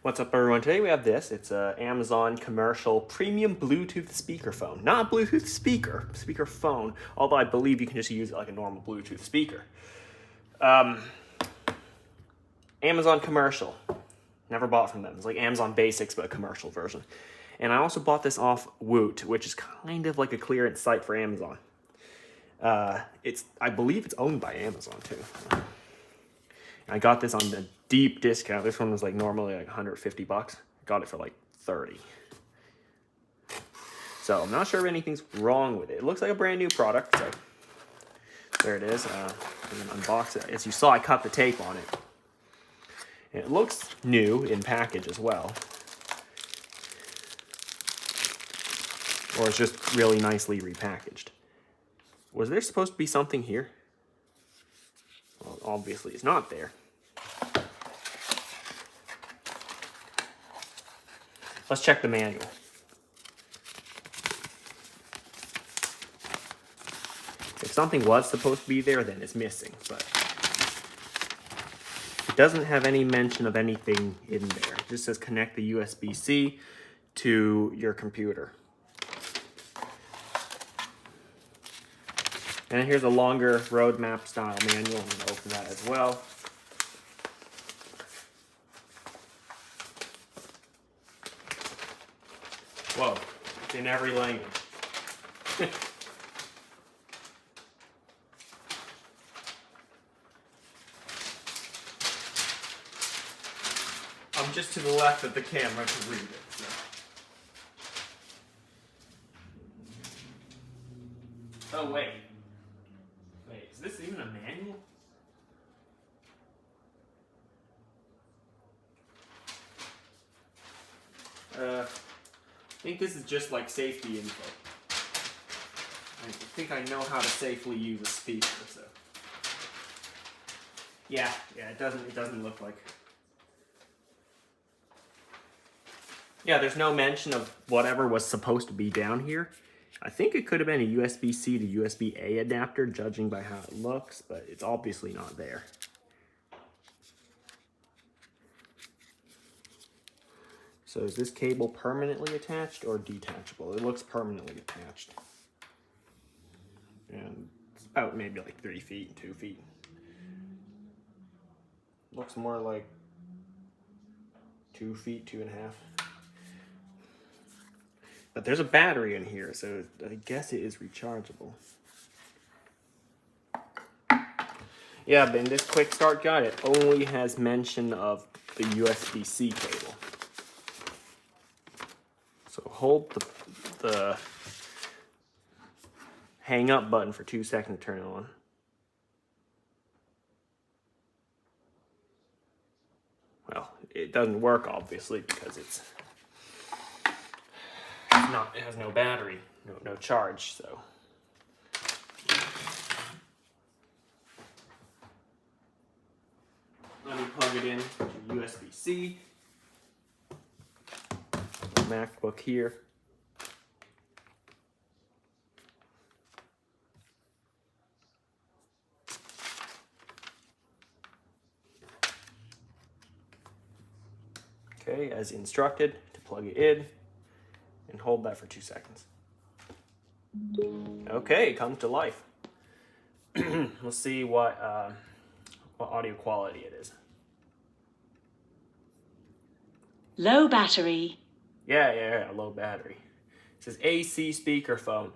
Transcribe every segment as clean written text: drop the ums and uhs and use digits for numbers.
What's up, everyone? Today we have this. It's a Amazon commercial premium Bluetooth speakerphone. Not a Bluetooth speaker, speakerphone, although I believe you can just use it like a normal Bluetooth speaker. Amazon commercial. Never bought from them. It's like Amazon Basics, but a commercial version. And I also bought this off Woot, which is kind of like a clearance site for Amazon. I believe it's owned by Amazon too. I got this on the deep discount. This one was like normally like 150 bucks. Got it for like 30. So I'm not sure if anything's wrong with it. It looks like a brand new product. So there it is. And then unbox it. As you saw, I cut the tape on it. And it looks new in package as well. Or it's just really nicely repackaged. Was there supposed to be something here? Well, obviously it's not there. Let's check the manual. If something was supposed to be there, then it's missing, but it doesn't have any mention of anything in there. It just says connect the USB-C to your computer. And here's a longer roadmap style manual. I'm going to open that as well. Whoa, it's in every language. I'm just to the left of the camera to read it. So. Oh, wait. Wait, is this even a manual? I think this is just like safety info. I think I know how to safely use a speaker, so. Yeah, it doesn't look like. Yeah, there's no mention of whatever was supposed to be down here. I think it could have been a USB-C to USB-A adapter, judging by how it looks, but it's obviously not there. So is this cable permanently attached or detachable? It looks permanently attached. And it's about maybe like 3 feet, 2 feet. Looks more like 2 feet, 2.5. But there's a battery in here, so I guess it is rechargeable. Yeah, but in this quick start guide, it only has mention of the USB-C cable. So hold the hang up button for 2 seconds to turn it on. Well, it doesn't work obviously because it has no battery, no charge, so. Let me plug it in to USB-C. MacBook here. Okay, as instructed, to plug it in and hold that for 2 seconds. Okay, it comes to life. We'll see what audio quality it is. Low battery. Yeah, low battery. It says AC speakerphone.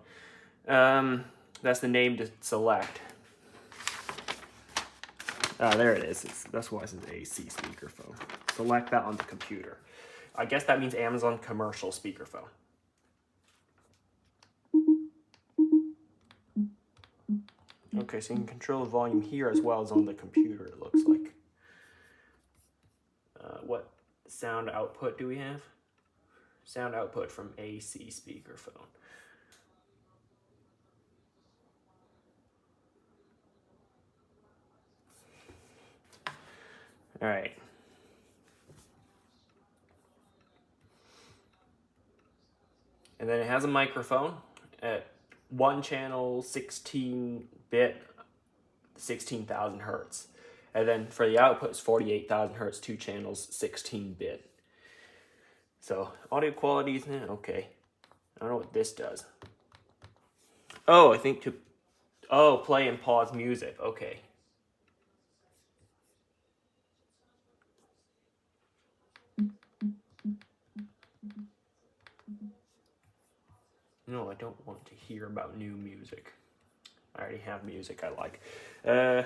That's the name to select. There it is. That's why it says AC speakerphone. Select that on the computer. I guess that means Amazon commercial speakerphone. Okay, so you can control the volume here as well as on the computer, it looks like. What sound output do we have? Sound output from AC speakerphone. All right. And then it has a microphone at one channel, 16-bit, 16,000 hertz. And then for the output, it's 48,000 hertz, 2 channels, 16-bit. So audio quality is okay. I don't know what this does. Oh, I think play and pause music. Okay. No, I don't want to hear about new music. I already have music I like. So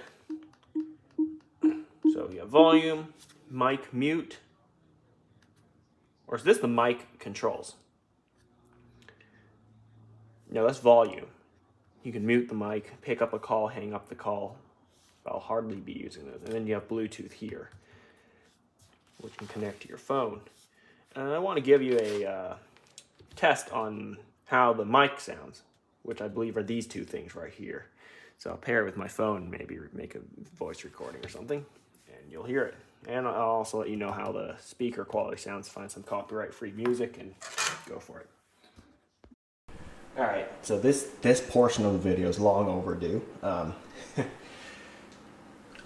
you have volume, mic, mute. Or is this the mic controls? No, that's volume. You can mute the mic, pick up a call, hang up the call. I'll hardly be using those. And then you have Bluetooth here, which can connect to your phone. I want to give you a test on how the mic sounds, which I believe are these two things right here. So I'll pair it with my phone, maybe make a voice recording or something, and you'll hear it. And I'll also let you know how the speaker quality sounds, find some copyright-free music, and go for it. All right, so this portion of the video is long overdue.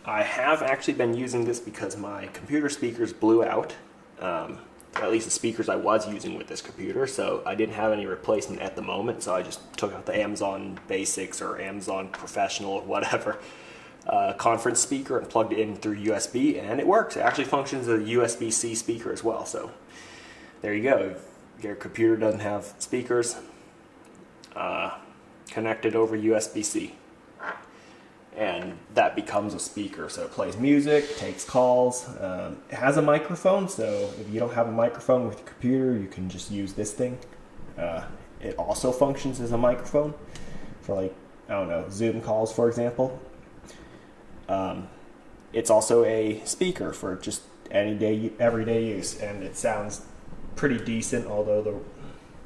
I have actually been using this because my computer speakers blew out, at least the speakers I was using with this computer, so I didn't have any replacement at the moment, so I just took out the Amazon Basics or Amazon Professional or whatever conference speaker and plugged it in through USB, and it works. It actually functions as a USB-C speaker as well, so there you go. If your computer doesn't have speakers, connected over USB-C, and that becomes a speaker. So it plays music, takes calls. It has a microphone, so if you don't have a microphone with your computer, you can just use this thing. It also functions as a microphone for, like, I don't know, Zoom calls, for example. It's also a speaker for just everyday use, and it sounds pretty decent, although the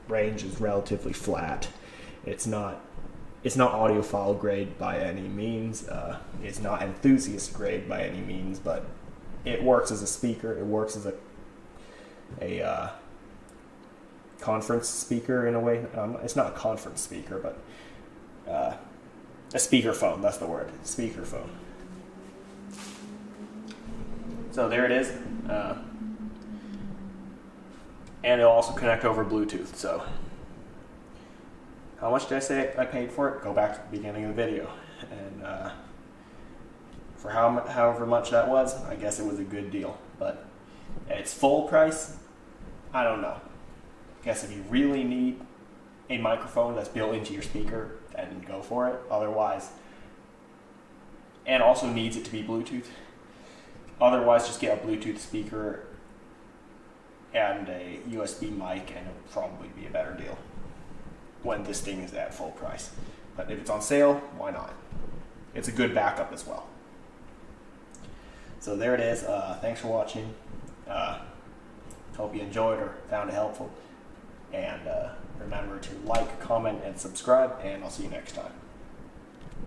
range is relatively flat. It's not audiophile grade by any means. It's not enthusiast grade by any means, but it works as a speaker. It works as a conference speaker in a way. It's not a conference speaker, but a speakerphone. That's the word. Speakerphone. So there it is. And it'll also connect over Bluetooth. So how much did I say I paid for it? Go back to the beginning of the video. And for however much that was, I guess it was a good deal. But its full price, I don't know. I guess if you really need a microphone that's built into your speaker, then go for it. Otherwise, and also needs it to be Bluetooth. Otherwise, just get a Bluetooth speaker and a USB mic, and it'll probably be a better deal when this thing is at full price. But if it's on sale, why not? It's a good backup as well. So there it is. Thanks for watching. Hope you enjoyed or found it helpful. And remember to like, comment, and subscribe, and I'll see you next time.